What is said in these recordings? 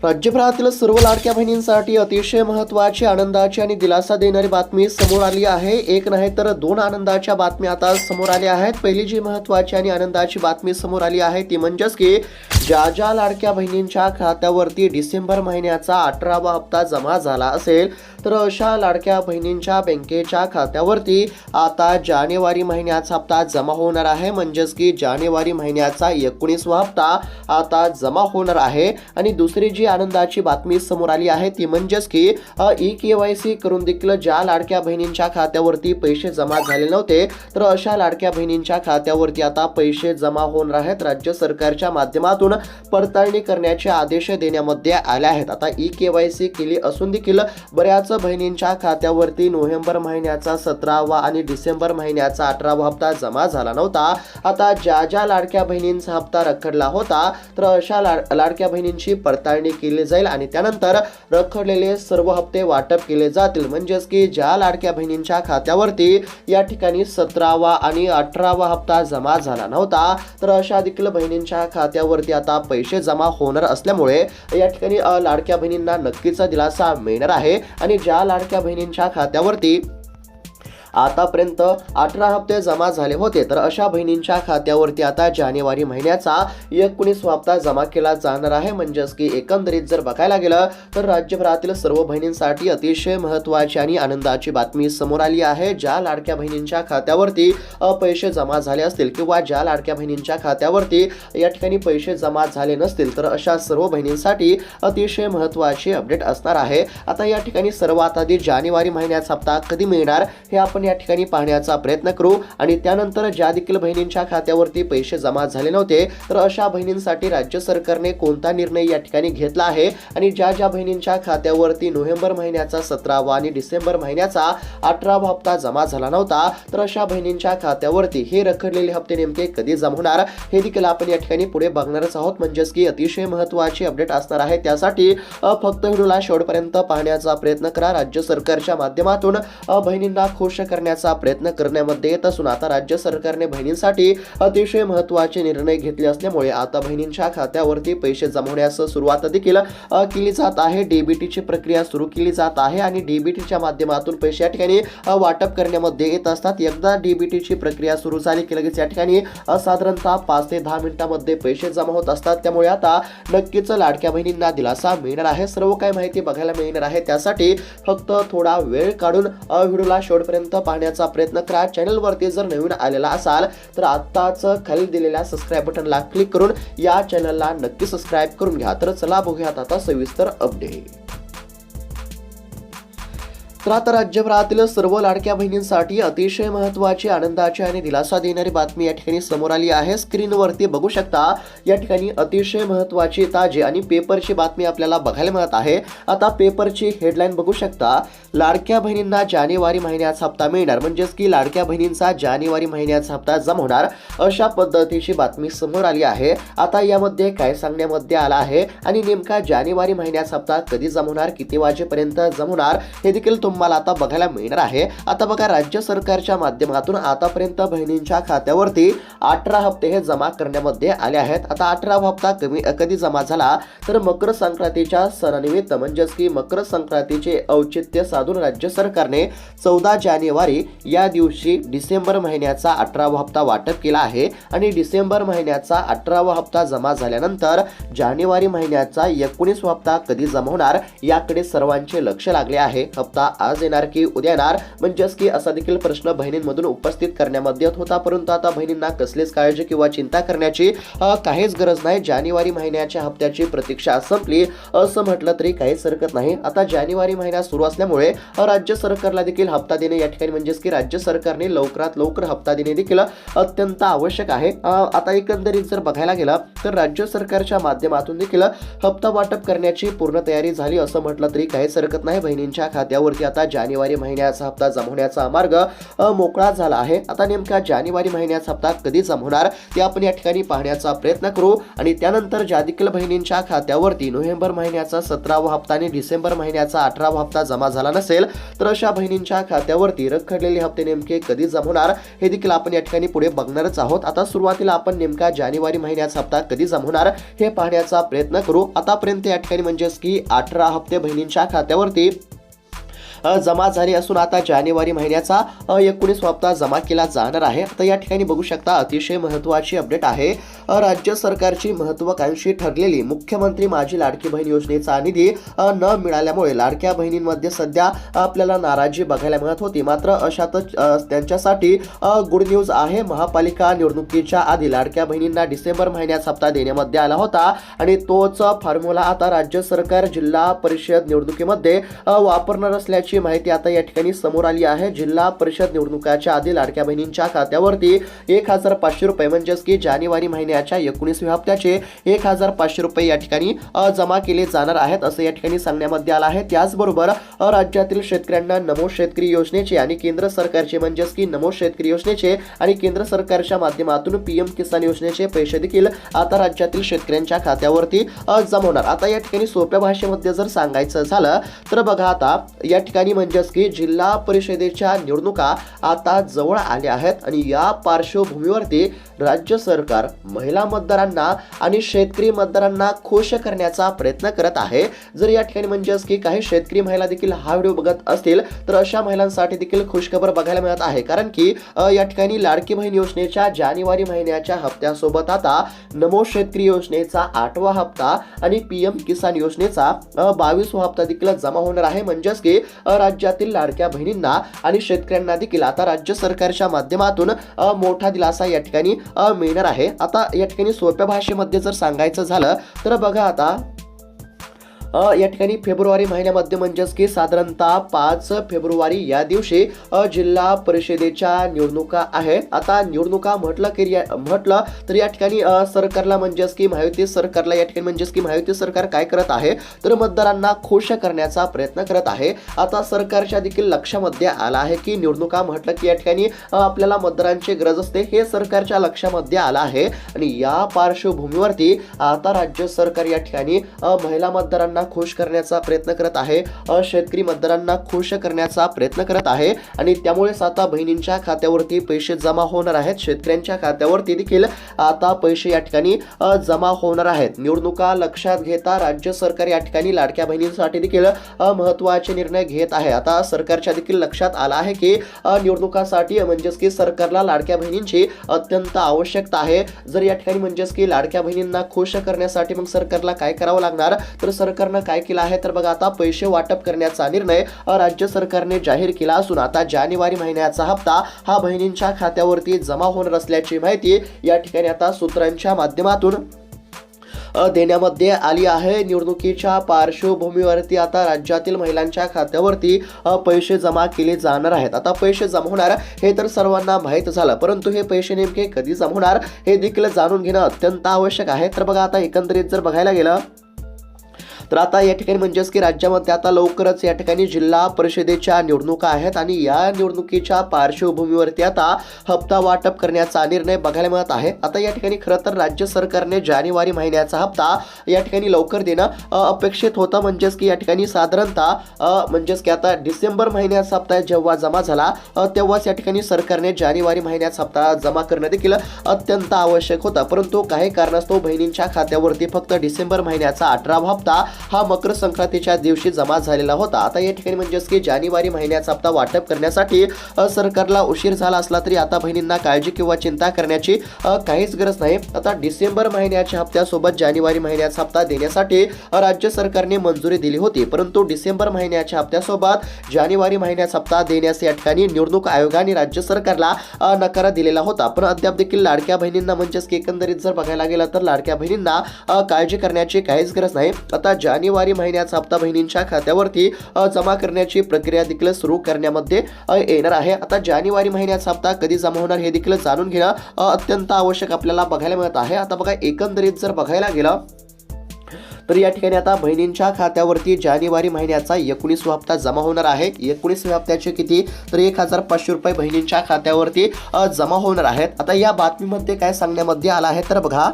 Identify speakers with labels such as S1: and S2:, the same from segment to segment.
S1: राज्यभरातील सर्व लाडक्या बहिणींसाठी अतिशय महत्त्वाची, आनंदाची आणि दिलासा देणारी बातमी समोर आली आहे. एक नाही तर दोन आनंदाच्या बातम्या आता समोर आल्या आहेत. पहिली जी महत्त्वाची आणि आनंदाची बातमी समोर आली आहे ती म्हणजेच की ज्या लाडक्या बहिणींच्या खात्यावरती डिसेंबर महिन्याचा 18वा हप्ता जमा झाला असेल तर अशा लाडक्या बहिणींच्या बँकेच्या खात्यावरती आता जानेवारी महिन्याचा हप्ता जमा होणार आहे. म्हणजेच की जानेवारी महिन्याचा 19वा हप्ता आता जमा होणार आहे. आणि दुसरी जी आनंदाची बातमी समोर आली आहे ती म्हणजेच की ई-KYC करून देखील ज्या लाडक्या बहिणींच्या खात्यावरती पैसे जमा झाले नव्हते तर अशा लाडक्या बहिणींच्या खात्यावरती आता पैसे जमा होणार आहेत. राज्य सरकारच्या माध्यमातून पडताळणी करण्याचे आदेश देण्यामध्ये आले आहेत. आता ई-KYC केली असून देखील बऱ्याच बहिणींच्या खात्यावरती नोव्हेंबर महिन्याचा 17वा आणि डिसेंबर महिन्याचा 18वा हप्ता जमा झाला नव्हता. आता ज्या लाडक्या बहिणींचा हप्ता रखडला होता तर अशा लाडक्या बहिणींची पडताळणी केली जाईल आणि त्यानंतर रखडलेले सर्व हप्ते वाटप केले जातील. म्हणजेच की ज्या लाडक्या बहिणींच्या खात्यावरती या ठिकाणी 17वा आणि 18वा हप्ता जमा झाला नव्हता तर अशा देखील बहिणींच्या खात्यावरती आता पैसे जमा होणार असल्यामुळे या ठिकाणी लाडक्या बहिणींना नक्कीच दिलासा मिळणार आहे. आणि ज्या लाडक्या बहिणींच्या खात्यावरती आतापर्यंत 18 हप्ते जमा झाले होते तर अशा बहिणींच्या खात्यावरती आता जानेवारी महिन्याचा 19वा हप्ता जमा केला जाणार आहे. म्हणजेच की एकंदरीत जर बघायला गेलं तर राज्यभरातील सर्व बहिणींसाठी अतिशय महत्त्वाची आणि आनंदाची बातमी समोर आली आहे. ज्या लाडक्या बहिणींच्या खात्यावरती पैसे जमा झाले असतील किंवा ज्या लाडक्या बहिणींच्या खात्यावरती या ठिकाणी पैसे जमा झाले नसतील तर अशा सर्व बहिणींसाठी अतिशय महत्त्वाची अपडेट असणार आहे. आता या ठिकाणी सर्वात आधी जानेवारी महिन्याचा हप्ता कधी मिळणार हे आपण या ठिकाणी पाहण्याचा प्रयत्न करू. आणि त्यानंतर ज्या देखील बहिणींच्या खात्यावरती पैसे जमा झाले नव्हते तर अशा बहिणींसाठी राज्य सरकारने कोणता निर्णय या ठिकाणी घेतला आहे आणि ज्या बहिणींच्या खात्यावरती नोव्हेंबर महिन्याचा 17वा आणि डिसेंबर महिन्याचा 18वा हप्ता जमा झाला नव्हता तर अशा बहिणींच्या खात्यावरती हे रखडलेले हप्ते नेमके कधी जमा होणार हे देखील आपण या ठिकाणी पुढे बघणारच आहोत. म्हणजेच की अतिशय महत्त्वाची अपडेट असणार आहे. त्यासाठी फक्त व्हिडिओला शेवटपर्यंत पाहण्याचा प्रयत्न करा. राज्य सरकारच्या माध्यमातून बहिणींना खुश करण्याचा प्रयत्न करण्यामध्ये येत असून आता राज्य सरकारने बहिणींसाठी अतिशय महत्त्वाचे निर्णय घेतले असल्यामुळे आता बहिणींच्या खात्यावरती पैसे जमवण्यास सुरुवात देखील केली जात आहे. डीबीटीची प्रक्रिया सुरू केली जात आहे आणि डीबीटीच्या माध्यमातून पैसे या ठिकाणी वाटप करण्यामध्ये येत असतात. एकदा डीबीटीची प्रक्रिया सुरू झाली की लगेच या ठिकाणी साधारणतः 5 ते 10 मिनिटांमध्ये पैसे जमा होत असतात. त्यामुळे आता नक्कीच लाडक्या बहिणींना दिलासा मिळणार आहे. सर्व काही माहिती बघायला मिळणार आहे. त्यासाठी फक्त थोडा वेळ काढून व्हिडिओला शेवटपर्यंत पाहण्याचा प्रयत्न करा. चॅनलवरती जर नवीन आलेला असाल तर आत्ताच खाली दिलेल्या सबस्क्राईब बटनला क्लिक करून या चॅनलला नक्की सबस्क्राईब करून घ्या. तर चला बघूयात आता सविस्तर अपडेट. तर आता राज्यभरातील सर्व लाडक्या बहिणींसाठी अतिशय महत्त्वाची, आनंदाची आणि दिलासा देणारी बातमी या ठिकाणी समोर आली आहे. स्क्रीनवरती बघू शकता या ठिकाणी अतिशय महत्त्वाची, ताजी आणि पेपरची बातमी आपल्याला बघायला मिळत आहे. आता पेपरची हेडलाईन बघू शकता, लाडक्या बहिणींना जानेवारी महिन्याचा हप्ता मिळणार. म्हणजेच की लाडक्या बहिणींचा जानेवारी महिन्याचा हप्ता जमा होणार अशा पद्धतीची बातमी समोर आली आहे. आता यामध्ये काय सांगण्यामध्ये आलं आहे आणि नेमका जानेवारी महिन्याचा हप्ता कधी जमा होणार, किती वाजेपर्यंत जमा होणार हे देखील तुम्हाला आता बघायला मिळणार आहे. आता बघा, राज्य सरकारच्या माध्यमातून आतापर्यंत बहिणींच्या खात्यावरती 18 हप्ते हे जमा करण्यामध्ये आले आहेत. आता 18वा हप्ता कधी जमा झाला तर मकर संक्रांतीच्या सणानिमित्त म्हणजेच की मकर संक्रांतीचे औचित्य साधून राज्य सरकारने 14 जानेवारी या दिवशी डिसेंबर महिन्याचा 18वा हप्ता वाटप केला आहे. आणि डिसेंबर महिन्याचा 18वा हप्ता जमा झाल्यानंतर जानेवारी महिन्याचा 19वा हप्ता कधी जमा होणार याकडे सर्वांचे लक्ष लागले आहे. हप्ता आज येणार की उद्या येणार, म्हणजेच की असा देखील प्रश्न बहिणींमधून उपस्थित करण्यामध्ये येत होता. परंतु आता बहिणींना कसलीच काळजी किंवा चिंता करण्याची काहीच गरज नाही. जानेवारी महिन्याच्या हप्त्याची प्रतीक्षा संपली असं म्हटलं तरी काहीच हरकत नाही. आता जानेवारी महिना सुरू असल्यामुळे राज्य सरकारला देखील हप्ता देणे या ठिकाणी म्हणजेच की राज्य सरकारने लवकरात लवकर हप्ता देणे देखील अत्यंत आवश्यक आहे. आता एकंदरीत जर बघायला गेलं तर राज्य सरकारच्या माध्यमातून देखील हप्ता वाटप करण्याची पूर्ण तयारी झाली असं म्हटलं तरी काहीच हरकत नाही. बहिणींच्या खात्यावरती आता जानेवारी महिन्याचा हप्ता जमवण्याचा मार्ग मोकळा झाला आहे. आता नेमका जानेवारी महिन्याचा हप्ता कधी जमवणार ते आपण या ठिकाणी पाहण्याचा प्रयत्न करू आणि त्यानंतर ज्या देखील बहिणींच्या खात्यावरती नोव्हेंबर महिन्याचा 17वा हप्ता आणि डिसेंबर महिन्याचा 18वा हप्ता जमा झाला नसेल तर अशा बहिणींच्या खात्यावरती रखडलेले हप्ते नेमके कधी जमवणार हे देखील आपण या ठिकाणी पुढे बघणारच आहोत. आता सुरुवातीला आपण नेमका जानेवारी महिन्याचा हप्ता कधी जमवणार हे पाहण्याचा प्रयत्न करू. आतापर्यंत या ठिकाणी म्हणजेच की 18 हप्ते बहिणींच्या खात्यावरती जमा झाले असून आता जानेवारी महिन्याचा 19 हप्ता जमा केला जाणार आहे. आता या ठिकाणी बघू शकता अतिशय महत्त्वाची अपडेट आहे. राज्य सरकारची महत्त्वाकांक्षी ठरलेली मुख्यमंत्री माझी लाडकी बहीण योजनेचा निधी न मिळाल्यामुळे लाडक्या बहिणींमध्ये सध्या आपल्याला नाराजी बघायला मिळत होती. मात्र अशातच त्यांच्यासाठी गुड न्यूज आहे. महापालिका निवडणुकीच्या आधी लाडक्या बहिणींना डिसेंबर महिन्याचा हप्ता देण्यामध्ये आला होता आणि तोच फॉर्म्युला आता राज्य सरकार जिल्हा परिषद निवडणुकीमध्ये वापरणार असल्याची माहिती आता या ठिकाणी समोर आली आहे. जिल्हा परिषद निवडणुकाच्या आधी लाडक्या बहिणींच्या खात्यावरती 1500 रुपये म्हणजेच की जानेवारी महिन्याच्या 19व्या हप्त्याचे 1500 रुपये या ठिकाणी जमा केले जाणार आहेत असं या ठिकाणी सांगण्यामध्ये आलं आहे. त्याचबरोबर राज्यातील शेतकऱ्यांना नमो शेतकरी योजनेचे आणि केंद्र सरकारचे म्हणजेच की नमो शेतकरी योजनेचे आणि केंद्र सरकारच्या माध्यमातून PM किसान योजनेचे पैसे देखील आता राज्यातील शेतकऱ्यांच्या खात्यावरती जमवणार. आता या ठिकाणी सोप्या भाषेमध्ये जर सांगायचं झालं तर बघा आता या ठिकाणी म्हणजेच की जिल्हा परिषदेच्या निवडणुका आता जवळ आल्या आहेत आणि या पार्श्वभूमीवरती राज्य सरकार महिला मतदारांना आणि शेतकरी मतदारांना खुश करण्याचा प्रयत्न करत आहे. जर या ठिकाणी म्हणजेच की काही शेतकरी महिला देखील हा व्हिडिओ बघत असतील तर अशा महिलांसाठी देखील खुशखबर बघायला मिळत आहे. कारण की या ठिकाणी लाडकी बहीण योजनेच्या जानेवारी महिन्याच्या हप्त्यासोबत आता नमो शेतकरी योजनेचा 8वा हप्ता आणि PM किसान योजनेचा 22वा हप्ता देखील जमा होणार आहे. म्हणजेच की राज्यातील लाडक्या बहिणींना आणि शेतकऱ्यांना देखील आता राज्य सरकारच्या माध्यमातून मोठा दिलासा या ठिकाणी मिळणार आहे. आता या ठिकाणी सोप्या भाषेमध्ये जर सांगायचं झालं तर बघा आता या ठिकाणी फेब्रुवारी महिन्यामध्ये म्हणजेच की साधारणतः 5 फेब्रुवारी या दिवशी जिल्हा परिषदेच्या निवडणुका आहेत. आता निवडणुका म्हटलं तर या ठिकाणी सरकारला म्हणजेच की महायुती सरकारला या ठिकाणी म्हणजेच की महायुती सरकार काय करत आहे तर मतदारांना खुश करण्याचा प्रयत्न करत आहे. आता सरकारच्या देखील लक्षामध्ये आला आहे की निवडणुका म्हटलं की या ठिकाणी आपल्याला मतदारांची गरज असते हे सरकारच्या लक्षामध्ये आलं आहे आणि या पार्श्वभूमीवरती आता राज्य सरकार या ठिकाणी महिला मतदारांना खुश करण्याचा प्रयत्न करत आहे. शेतकरी मतदारांना खुश करण्याचा प्रयत्न करत आहे आणि त्यामुळेच आता बहिणींच्या खात्यावरती पैसे जमा होणार आहेत. शेतकऱ्यांच्या खात्यावरती देखील आता पैसे या ठिकाणी जमा होणार आहेत. निवडणुका लक्षात घेता राज्य सरकार या ठिकाणी लाडक्या बहिणींसाठी देखील महत्त्वाचे निर्णय घेत आहे. आता सरकारच्या देखील लक्षात आला आहे की निवडणुकासाठी म्हणजेच की सरकारला लाडक्या बहिणींची अत्यंत आवश्यकता आहे. जर या ठिकाणी म्हणजेच की लाडक्या बहिणींना खुश करण्यासाठी मग सरकारला काय करावं लागणार तर सरकारनं काय केलं आहे तर बघा आता पैसे वाटप करण्याचा निर्णय राज्य सरकारने जाहीर केला असून आता जानेवारी महिन्याचा हप्ता हा बहिणींच्या खात्यावरती जमा होणार असल्याची माहिती या ठिकाणी आता सूत्रांच्या माध्यमातून देण्यामध्ये आली आहे. निवडणुकीच्या पार्श्वभूमीवरती आता राज्यातील महिलांच्या खात्यावरती पैसे जमा केले जाणार आहेत. आता पैसे जमवणार हे तर सर्वांना माहीत झालं, परंतु हे पैसे नेमके कधी जमवणार हे देखील जाणून घेणं अत्यंत आवश्यक आहे. तर बघा आता एकंदरीत जर बघायला गेलं तर आता या ठिकाणी म्हणजेच की राज्यामध्ये आता लवकरच या ठिकाणी जिल्हा परिषदेच्या निवडणुका आहेत आणि या निवडणुकीच्या पार्श्वभूमीवरती आता हप्ता वाटप करण्याचा निर्णय बघायला मिळत आहे. आता या ठिकाणी खरं तर राज्य सरकारने जानेवारी महिन्याचा हप्ता या ठिकाणी लवकर देणं अपेक्षित होतं. म्हणजेच की या ठिकाणी साधारणतः म्हणजेच की आता डिसेंबर महिन्याचा हप्ता जेव्हा जमा झाला तेव्हाच या ठिकाणी सरकारने जानेवारी महिन्याचा हप्ता जमा करणं देखील अत्यंत आवश्यक होतं. परंतु काही कारणास्तव बहिणींच्या खात्यावरती फक्त डिसेंबर महिन्याचा 18वा हप्ता हा मकर संक्रांतीच्या दिवशी जमा झालेला होता. आता या ठिकाणी म्हणजेच की जानेवारी महिन्याचा हप्ता वाटप करण्यासाठी सरकारला उशीर झाला असला तरी आता बहिणींना काळजी किंवा चिंता करण्याची काहीच गरज नाही. आता डिसेंबर महिन्याच्या हप्त्यासोबत जानेवारी महिन्याचा हप्ता देण्यासाठी राज्य सरकारने मंजुरी दिली होती, परंतु डिसेंबर महिन्याच्या हप्त्यासोबत जानेवारी महिन्याचा हप्ता देण्यास या ठिकाणी निवडणूक आयोगाने राज्य सरकारला नकार दिलेला होता. पण अद्याप देखील लाडक्या बहिणींना म्हणजेच की एकंदरीत जर बघायला गेलं तर लाडक्या बहिणींना काळजी करण्याची काहीच गरज नाही. आता जानेवारी महिन्याचा हप्ता बहिणींच्या खात्यावरती जमा करण्याची प्रक्रिया देखील सुरू करण्यामध्ये येणार आहे. आता जानेवारी महिन्याचा हप्ता कधी जमा होणार हे देखील जाणून घेणं अत्यंत आवश्यक आपल्याला बघायला मिळत आहे. आता बघा एकंदरीत जर बघायला गेलं तर या ठिकाणी आता बहिणींच्या खात्यावरती जानेवारी महिन्याचा 19वा हप्ता जमा होणार आहे. 19व्या हप्त्याचे किती, तर 1500 रुपये बहिणींच्या खात्यावरती जमा होणार आहेत. आता या बातमीमध्ये काय सांगण्यामध्ये आलं आहे तर बघा,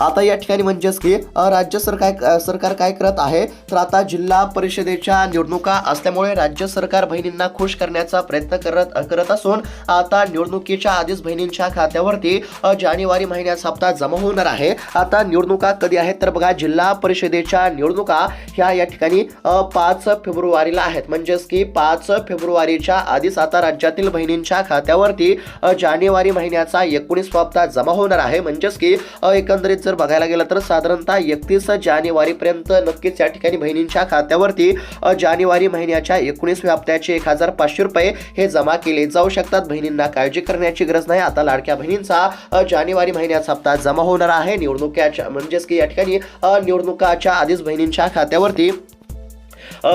S1: आता या ठिकाणी म्हणजेच की राज्य सरकार काय करत आहे, तर आता जिल्हा परिषदेच्या निवडणुका असल्यामुळे राज्य सरकार बहिणींना खुश करण्याचा प्रयत्न करत असून आता निवडणुकीच्या आधीच बहिणींच्या खात्यावरती जानेवारी महिन्याचा हप्ता जमा होणार आहे. आता निवडणुका कधी आहेत तर बघा, जिल्हा परिषदेच्या निवडणुका ह्या या ठिकाणी 5 फेब्रुवारीला आहेत. म्हणजेच की 5 फेब्रुवारीच्या आधीच आता राज्यातील बहिणींच्या खात्यावरती जानेवारी महिन्याचा 19वा हप्ता जमा होणार आहे. म्हणजेच की एकंदरीत जर बघायला गेलं तर साधारणतः 31 जानेवारी पर्यंत नक्कीच या ठिकाणी बहिणींच्या खात्यावरती जानेवारी महिन्याच्या 19व्या हप्त्याचे 1500 रुपये हे जमा केले जाऊ शकतात. बहिणींना काळजी करण्याची गरज नाही. आता लाडक्या बहिणींचा जानेवारी महिन्याचा हप्ता जमा होणार आहे. निवडणुकीच्या म्हणजेच की या ठिकाणी निवडणुकाच्या आधीच बहिणींच्या खात्यावरती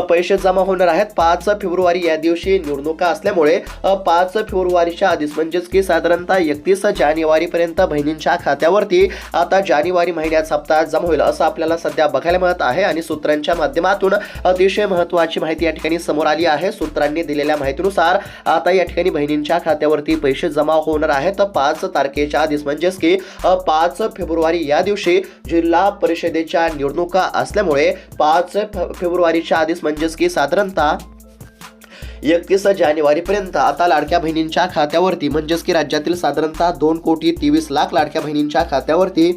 S1: पैसे जमा होणार आहेत. 5 फेब्रुवारी या दिवशी निवडणुका असल्यामुळे 5 फेब्रुवारीच्या आधीच म्हणजेच की साधारणतः 31 जानेवारी पर्यंत बहिणींच्या खात्यावरती आता जानेवारी महिन्याचा हप्ता जमा होईल असं आपल्याला सध्या बघायला मिळत आहे. आणि सूत्रांच्या माध्यमातून अतिशय महत्त्वाची माहिती या ठिकाणी समोर आली आहे. सूत्रांनी दिलेल्या माहितीनुसार आता या ठिकाणी बहिणींच्या खात्यावरती पैसे जमा होणार आहेत 5 तारखेच्या आधीच. म्हणजेच की 5 फेब्रुवारी या दिवशी जिल्हा परिषदेच्या निवडणुका असल्यामुळे 5 फेब्रुवारीच्या आधीच म्हणजेच की साधारणतः 31 जानेवारी पर्यंत आता लाडक्या बहिणींच्या खात्यावरती म्हणजेच की राज्यातील साधारणतः 2,23,00,000 लाडक्या बहिणींच्या खात्यावरती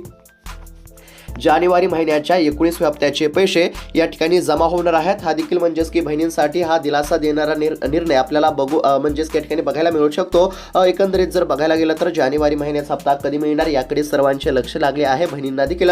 S1: जानेवारी महिन्याच्या 19व्या हप्त्याचे पैसे या ठिकाणी जमा होणार आहेत. हा देखील म्हणजेच की बहिणींसाठी हा दिलासा देणारा निर्णय आपल्याला म्हणजेच या ठिकाणी बघायला मिळू शकतो. एकंदरीत जर बघायला गेलं तर जानेवारी महिन्याचा हप्ता कधी मिळणार याकडे सर्वांचे लक्ष लागले आहे. बहिणींना देखील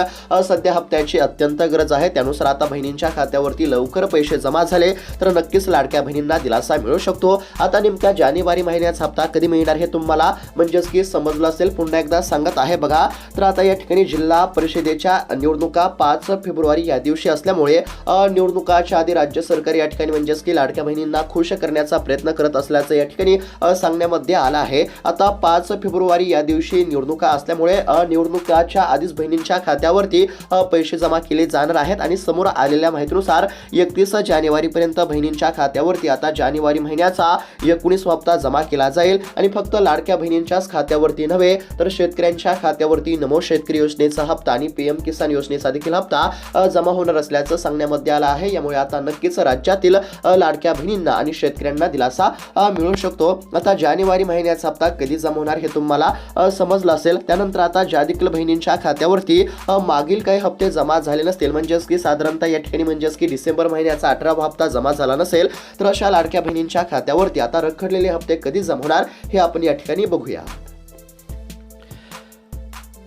S1: सध्या हप्त्याची अत्यंत गरज आहे. त्यानुसार आता बहिणींच्या खात्यावरती लवकर पैसे जमा झाले तर नक्कीच लाडक्या बहिणींना दिलासा मिळू शकतो. आता नेमका जानेवारी महिन्याचा हप्ता कधी मिळणार हे तुम्हाला म्हणजेच की समजलं असेल. पुन्हा एकदा सांगत आहे बघा, तर आता या ठिकाणी जिल्हा परिषदेच्या निवडणुका 5 फेब्रुवारी या दिवशी असल्यामुळे निवडणुकाच्या आधी राज्य सरकार या ठिकाणी म्हणजेच की लाडक्या बहिणींना खुश करण्याचा प्रयत्न करत असल्याचं या ठिकाणी सांगण्यामध्ये आलं आहे. आता 5 फेब्रुवारी या दिवशी निवडणुका असल्यामुळे निवडणुकाच्या आधीच बहिणींच्या खात्यावरती पैसे जमा केले जाणार आहेत. आणि समोर आलेल्या माहितीनुसार 31 जानेवारी पर्यंत बहिणींच्या खात्यावरती आता जानेवारी महिन्याचा 19वा हप्ता जमा केला जाईल. आणि फक्त लाडक्या बहिणींच्याच खात्यावरती नव्हे तर शेतकऱ्यांच्या खात्यावरती नमो शेतकरी योजनेचा हप्ता आणि पीएम किसान योजनेचा देखील हप्ता जमा होणार असल्याचं सांगण्यामध्ये आलं आहे. यामुळे आता नक्कीच राज्यातील लाडक्या बहिणींना आणि शेतकऱ्यांना दिलासा मिळू शकतो. आता जानेवारी महिन्याचा हप्ता कधी जमा होणार हे तुम्हाला समजलं असेल. त्यानंतर आता ज्या देखील बहिणींच्या खात्यावरती मागील काही हप्ते जमा झाले नसतील म्हणजेच की साधारणतः या ठिकाणी म्हणजेच की डिसेंबर महिन्याचा 18वा हप्ता जमा झाला नसेल तर अशा लाडक्या बहिणींच्या खात्यावरती आता रखडलेले हप्ते कधी जमा होणार हे आपण या ठिकाणी बघूया.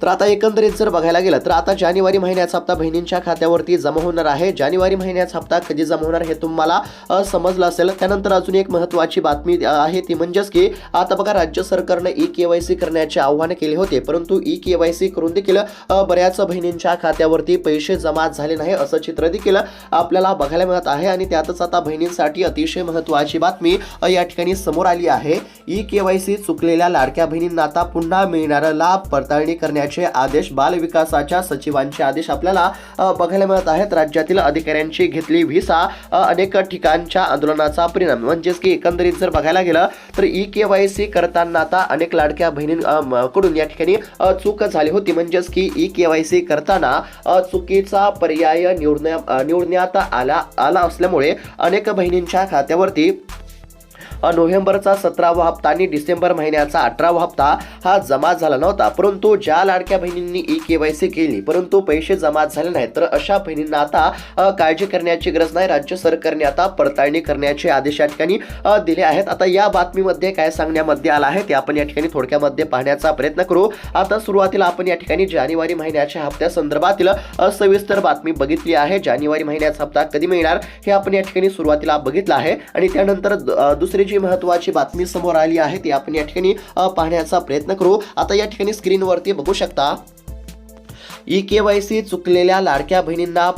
S1: तर आता एकंदरीत जर बघायला गेलं तर आता जानेवारी महिन्याचा हप्ता बहिणींच्या खात्यावरती जमा होणार आहे. जानेवारी महिन्याचा हप्ता कधी जमा होणार हे तुम्हाला समजलं असेल. त्यानंतर अजून एक महत्त्वाची बातमी आहे ती म्हणजेच की आता बघा, राज्य सरकारने ई-KYC करण्याचे आवाहन केले होते परंतु ई-KYC करून देखील बऱ्याच बहिणींच्या खात्यावरती पैसे जमा झाले नाही असं चित्र देखील आपल्याला बघायला मिळत आहे. आणि त्यातच आता बहिणींसाठी अतिशय महत्त्वाची बातमी या ठिकाणी समोर आली आहे. ई-KYC चुकलेल्या लाडक्या बहिणींना आता पुन्हा मिळणारा लाभ पडताळणी करण्याचे आदेश बाल विकासाच्या सचिवांचे आदेश आपल्याला बघायला मिळत आहेत. राज्यातील अधिकाऱ्यांची घेतली व्हिसा अनेक ठिकाणच्या आंदोलनाचा परिणाम. म्हणजेच की एकंदरीत जर बघायला गेलं तर ई-KYC करताना आता अनेक लाडक्या बहिणींकडून या ठिकाणी चूक झाली होती. म्हणजेच की ई-KYC करताना चुकीचा पर्याय निवडण्यात आला असल्यामुळे अनेक बहिणींच्या खात्यावरती नोव्हेंबरचा 17वा हप्ता आणि डिसेंबर महिन्याचा 18वा हप्ता हा जमा झाला नव्हता. परंतु ज्या लाडक्या बहिणींनी ई-KYC केली परंतु पैसे जमा झाले नाहीत तर अशा बहिणींना आता काळजी करण्याची गरज नाही. राज्य सरकारने आता पडताळणी करण्याचे आदेश या ठिकाणी दिले आहेत. आता या बातमीमध्ये काय सांगण्यामध्ये आलं आहे ते आपण या ठिकाणी थोडक्यामध्ये पाहण्याचा प्रयत्न करू. आता सुरुवातीला आपण या ठिकाणी जानेवारी महिन्याच्या हप्त्या संदर्भातील सविस्तर बातमी बघितली आहे. जानेवारी महिन्याचा हप्ता कधी मिळणार हे आपण या ठिकाणी सुरुवातीला बघितलं आहे. आणि त्यानंतर दुसरी जी महत्त्वाची बातमी समोर आली आहे ती आपण या ठिकाणी पाहण्याचा प्रयत्न करू. आता या ठिकाणी स्क्रीनवरती बघू शकता. ई-केवायसी चुकलेल्या लाडक्या बहिणींना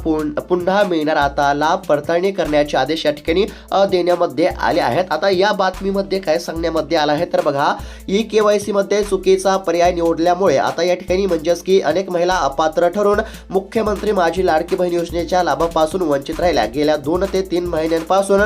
S1: पुन्हा मिळणार आता लाभ पडताळणी करण्याचे आदेश या ठिकाणी देण्यामध्ये आले आहेत। आता या बातमीमध्ये काय सांगण्यामध्ये आलं आहे तर बघा, ई-केवायसी मध्ये चुकीचा पर्याय निवडल्यामुळे आता या ठिकाणी म्हणजेच की अनेक महिला अपात्र ठरून मुख्यमंत्री माझी लाडकी बहीण योजनेच्या लाभापासून वंचित राहिल्या। गेल्या 2 ते 3 महिन्यांपासून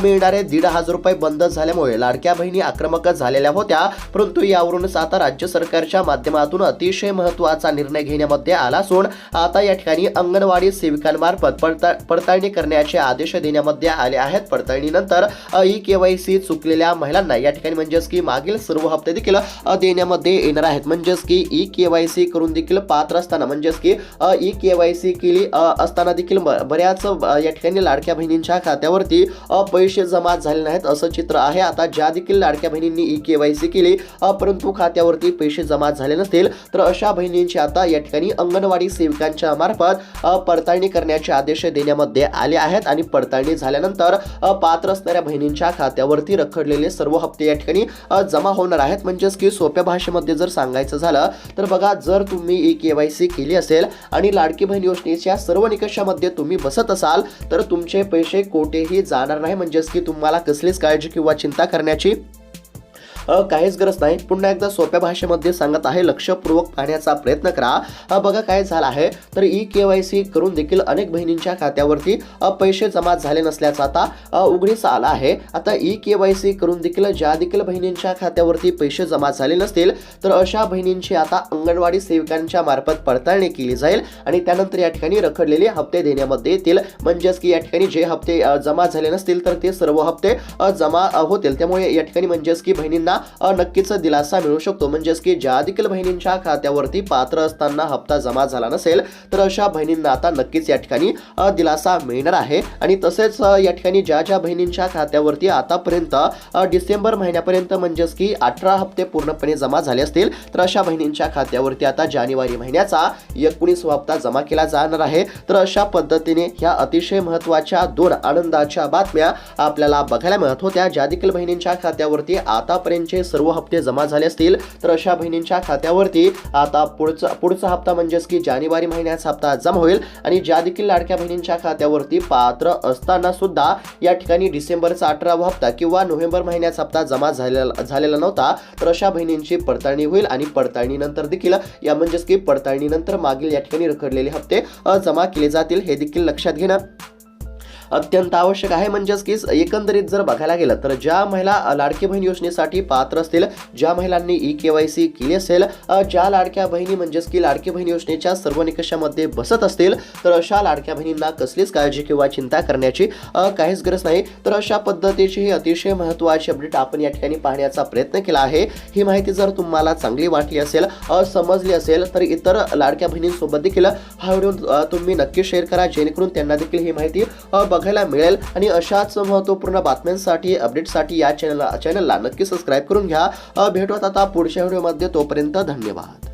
S1: मिळणारे 1,500 रुपये बंद झाल्यामुळे लाडक्या बहिणी आक्रमक झालेल्या होत्या, परंतु यावरूनच आता राज्य सरकारच्या माध्यमातून अतिशय महत्त्वाचा निर्णय घेण्यामध्ये आला असून आता या ठिकाणी अंगणवाडी सेविकांमार्फत पडताळणी करण्याचे आदेश देण्यामध्ये आले आहेत। पडताळणीनंतर ई-केवायसी चुकलेल्या महिलांना या ठिकाणी म्हणजेच की मागील सर्व हप्ते देखील देण्यामध्ये येणार आहेत। म्हणजेच की ई-केवायसी करून देखील पात्र असताना म्हणजेच की ई-केवायसी केली असताना देखील बऱ्याच या ठिकाणी लाडक्या बहिणींच्या खात्यावरती पैसे जमा झाले नाहीत असं चित्र आहे। आता ज्या देखील लाडक्या बहिणींनी ई-केवायसी केली परंतु खात्यावरती पैसे जमा झाले नसतील तर अशा बहिणींची आता या ठिकाणी अंगणवाडी सेविकांच्या मार्फत पडताळणी करण्याचे आदेश देण्यामध्ये आले आहेत आणि पडताळणी झाल्यानंतर पात्र असणाऱ्या बहिणींच्या खात्यावरती रखडलेले सर्व हप्ते या ठिकाणी जमा होणार आहेत। म्हणजेच की सोप्या भाषेमध्ये जर सांगायचं झालं तर बघा, जर तुम्ही ई-केवायसी केली असेल आणि लाडकी बहीण योजनेच्या सर्व निकषामध्ये तुम्ही बसत असाल तर तुमचे पैसे कोठेही जाणार नाही। म्हणजेच की तुम्हाला कसलीच काळजी किंवा चिंता करण्याची काहीच गरज नाही। पुन्हा एकदा सोप्या भाषेमध्ये सांगत आहे, लक्षपूर्वक पाहण्याचा प्रयत्न करा। बघा काय झालं आहे तर ई-केवायसी करून देखील अनेक बहिणींच्या खात्यावरती पैसे जमा झाले नसल्याचा आता उघडीस आला आहे। आता ई-केवायसी करून देखील ज्या देखील बहिणींच्या खात्यावरती पैसे जमा झाले नसतील तर अशा बहिणींची आता अंगणवाडी सेविकांच्या मार्फत पडताळणी केली जाईल आणि त्यानंतर या ठिकाणी रखडलेले हप्ते देण्यामध्ये येतील। म्हणजेच की या ठिकाणी जे हप्ते जमा झाले नसतील तर ते सर्व हप्ते जमा होतील। त्यामुळे या ठिकाणी म्हणजेच की बहिणींना नक्कीच दिलासा मिळू शकतो। म्हणजेच की ज्या देखील बहिणींच्या खात्यावरती पात्र असताना हप्ता जमा झाला नसेल तर अशा बहिणींना आता नक्कीच या ठिकाणी दिलासा मिळणार आहे। आणि तसेच या ठिकाणी ज्या बहिणींच्या खात्यावरती आतापर्यंत डिसेंबर महिन्यापर्यंत म्हणजेच की 18 हप्ते पूर्णपणे जमा झाले असतील तर अशा बहिणींच्या खात्यावरती आता जानेवारी महिन्याचा 19वा हप्ता जमा केला जाणार आहे। तर अशा पद्धतीने ह्या अतिशय महत्त्वाच्या 2 आनंदाच्या बातम्या आपल्याला बघायला मिळत होत्या। ज्या देखील बहिणींच्या खात्यावरती आतापर्यंत सर्व हप्ते जमा झाले असतील तर अशा बहिणींच्या खात्यावरती आता पुढचा हप्ता म्हणजेच की जानेवारी महिन्याचा हप्ता जमा होईल आणि ज्या देखील लाडक्या बहिणींच्या खात्यावरती पात्र असताना सुद्धा या ठिकाणी डिसेंबरचा 18वा हप्ता किंवा नोव्हेंबर महिन्याचा हप्ता जमा झालेला नव्हता तर अशा बहिणींची पडताळणी होईल आणि पडताळणीनंतर देखील या म्हणजेच की पडताळणीनंतर मागील या ठिकाणी रखडलेले हप्ते जमा केले जातील, हे देखील लक्षात घेणं अत्यंत आवश्यक आहे। म्हणजेच की एकंदरीत जर बघायला गेलं तर ज्या महिला लाडकी बहीण योजनेसाठी पात्र असतील, ज्या महिलांनी ई-केवायसी केली असेल, ज्या लाडक्या बहिणी म्हणजेच की लाडकी बहीण योजनेच्या सर्व निकषामध्ये बसत असतील तर अशा लाडक्या बहिणींना कसलीच काळजी किंवा चिंता करण्याची काहीच गरज नाही। तर अशा पद्धतीची ही अतिशय महत्त्वाची अपडेट आपण या ठिकाणी पाहण्याचा प्रयत्न केला आहे। ही माहिती जर तुम्हाला चांगली वाटली असेल, समजली असेल तर इतर लाडक्या बहिणींसोबत देखील हा व्हिडिओ तुम्ही नक्की शेअर करा, जेणेकरून त्यांना देखील ही माहिती बघायला मिळेल। आणि अशाच महत्त्वपूर्ण बातम्यांसाठी अपडेटसाठी या चॅनलला नक्की सबस्क्राईब करून घ्या। भेटूयात आता पुढच्या व्हिडिओमध्ये, तोपर्यंत धन्यवाद।